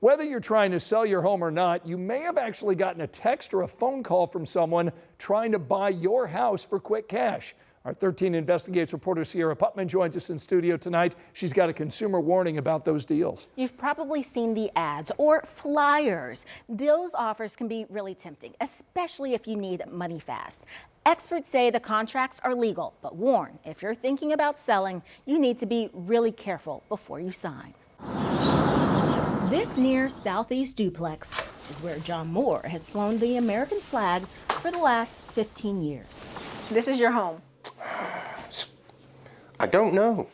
Whether you're trying to sell your home or not, you may have actually gotten a text or a phone call from someone trying to buy your house for quick cash. Our 13 Investigates reporter Sierra Putman joins us in studio tonight. She's got a consumer warning about those deals. You've probably seen the ads or flyers. Those offers can be really tempting, especially if you need money fast. Experts say the contracts are legal, but warn, if you're thinking about selling, you need to be really careful before you sign. This near Southeast duplex is where John Moore has flown the American flag for the last 15 years. This is your home. I don't know.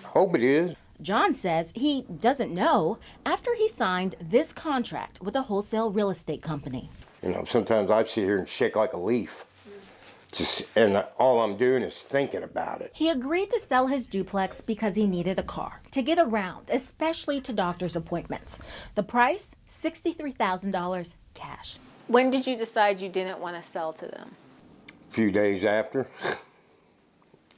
Hope it is. John says he doesn't know after he signed this contract with a wholesale real estate company. You know, sometimes I sit here and shake like a leaf. And all I'm doing is thinking about it. He agreed to sell his duplex because he needed a car to get around, especially to doctor's appointments. The price, $63,000 cash. When did you decide you didn't want to sell to them? A few days after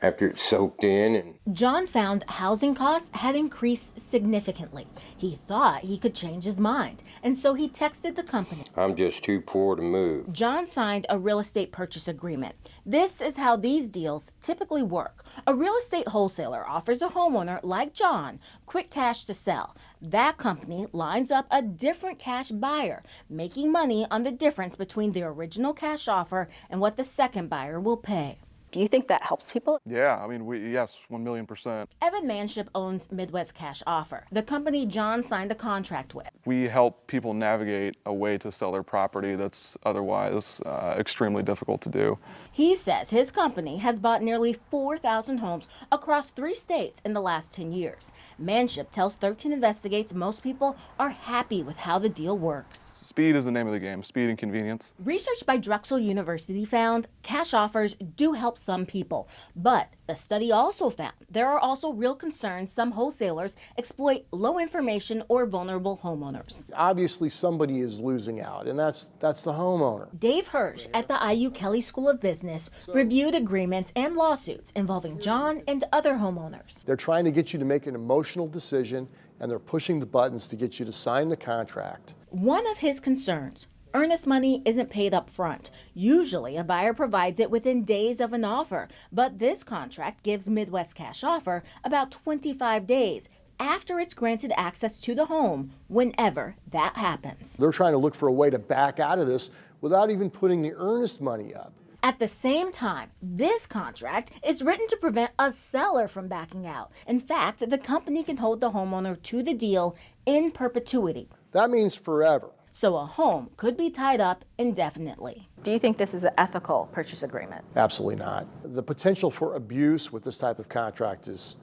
it soaked in. And John found housing costs had increased significantly. He thought he could change his mind, and so he texted the company. I'm just too poor to move. John signed a real estate purchase agreement. This is how these deals typically work. A real estate wholesaler offers a homeowner like John quick cash to sell. That company lines up a different cash buyer, making money on the difference between the original cash offer and what the second buyer will pay. Do you think that helps people? Yeah, I mean, yes, 1,000,000%. Evan Manship owns Midwest Cash Offer, the company John signed a contract with. We help people navigate a way to sell their property that's otherwise extremely difficult to do. He says his company has bought nearly 4,000 homes across 3 states in the last 10 years. Manship tells 13 Investigates most people are happy with how the deal works. Speed is the name of the game, speed and convenience. Research by Drexel University found cash offers do help some people, but the study also found there are also real concerns some wholesalers exploit low information or vulnerable homeowners. Obviously somebody is losing out, and that's the homeowner. Dave Hirsch at the IU Kelley School of Business reviewed agreements and lawsuits involving John and other homeowners. They're trying to get you to make an emotional decision, and they're pushing the buttons to get you to sign the contract. One of his concerns, earnest money isn't paid up front. Usually a buyer provides it within days of an offer, but this contract gives Midwest Cash Offer about 25 days after it's granted access to the home, whenever that happens. They're trying to look for a way to back out of this without even putting the earnest money up. At the same time, this contract is written to prevent a seller from backing out. In fact, the company can hold the homeowner to the deal in perpetuity. That means forever. So a home could be tied up indefinitely. Do you think this is an ethical purchase agreement? Absolutely not. The potential for abuse with this type of contract is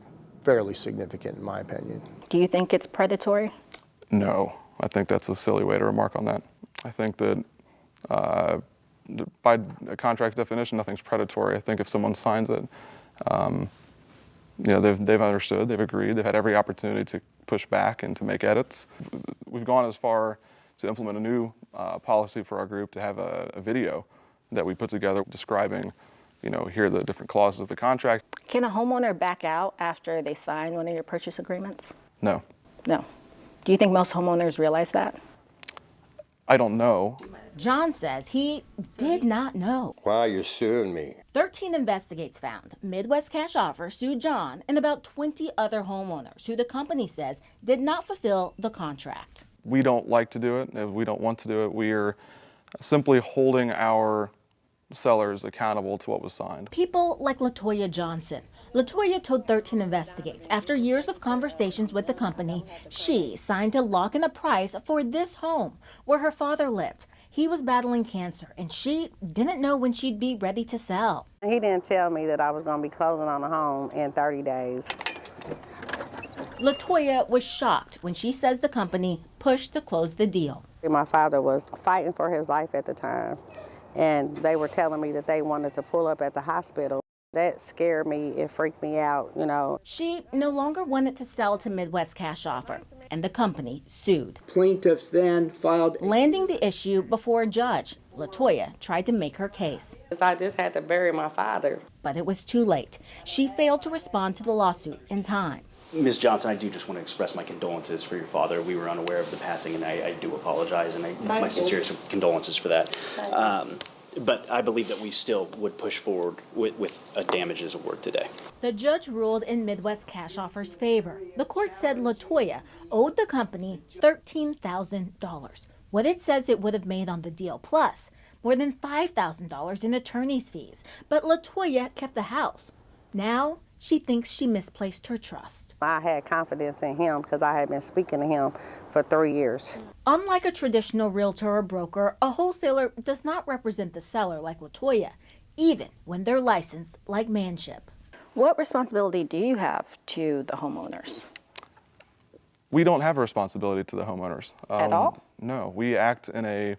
fairly significant in my opinion. Do you think it's predatory? No, I think that's a silly way to remark on that. I think that by a contract definition, nothing's predatory. I think if someone signs it, they've understood, they've agreed, they've had every opportunity to push back and to make edits. We've gone as far to implement a new policy for our group to have a video that we put together describing, here are the different clauses of the contract. Can a homeowner back out after they sign one of your purchase agreements? No. No. Do you think most homeowners realize that? I don't know. John says he did not know. Why you're suing me? 13 Investigates found Midwest Cash Offer sued John and about 20 other homeowners who the company says did not fulfill the contract. We don't like to do it. We don't want to do it. We're simply holding our sellers accountable to what was signed. People like LaToya Johnson. LaToya told 13 Investigates after years of conversations with the company, she signed to lock in a price for this home where her father lived. He was battling cancer and she didn't know when she'd be ready to sell. He didn't tell me that I was going to be closing on the home in 30 days. LaToya was shocked when she says the company pushed to close the deal. My father was fighting for his life at the time, and they were telling me that they wanted to pull up at the hospital. That scared me, it freaked me out, She no longer wanted to sell to Midwest Cash Offer, and the company sued. Plaintiffs then filed, landing the issue before a judge. LaToya tried to make her case. I just had to bury my father. But it was too late. She failed to respond to the lawsuit in time. Ms. Johnson, I do just want to express my condolences for your father. We were unaware of the passing, and I do apologize, and my sincerest condolences for that. But I believe that we still would push forward with a damages award today. The judge ruled in Midwest Cash Offer's favor. The court said LaToya owed the company $13,000, what it says it would have made on the deal, plus more than $5,000 in attorney's fees. But LaToya kept the house. Now she thinks she misplaced her trust. I had confidence in him because I had been speaking to him for 3 years. Unlike a traditional realtor or broker, a wholesaler does not represent the seller like LaToya, even when they're licensed like Manship. What responsibility do you have to the homeowners? We don't have a responsibility to the homeowners. At all? No, we act in a,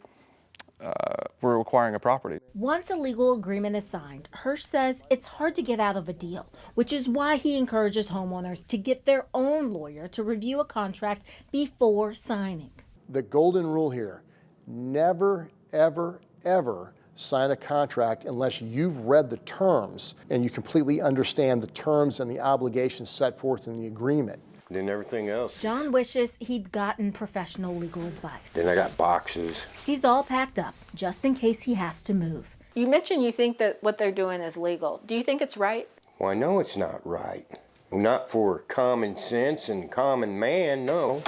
we're acquiring a property. Once a legal agreement is signed, Hirsch says it's hard to get out of a deal, which is why he encourages homeowners to get their own lawyer to review a contract before signing. The golden rule here, never, ever, ever sign a contract unless you've read the terms and you completely understand the terms and the obligations set forth in the agreement. Then everything else. John wishes he'd gotten professional legal advice. Then I got boxes. He's all packed up, just in case he has to move. You mentioned you think that what they're doing is legal. Do you think it's right? Well, I know it's not right. Not for common sense and common man, no.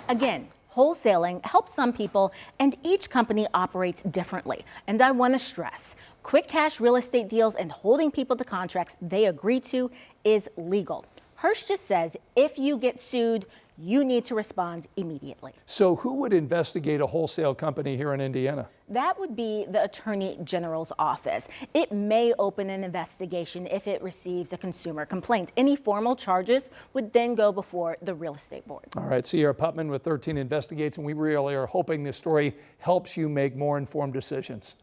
Again, wholesaling helps some people, and each company operates differently. And I want to stress, quick cash real estate deals and holding people to contracts they agree to is legal. Hirsch just says if you get sued, you need to respond immediately. So who would investigate a wholesale company here in Indiana? That would be the Attorney General's office. It may open an investigation if it receives a consumer complaint. Any formal charges would then go before the real estate board. All right, Sierra Putman with 13 Investigates, and we really are hoping this story helps you make more informed decisions.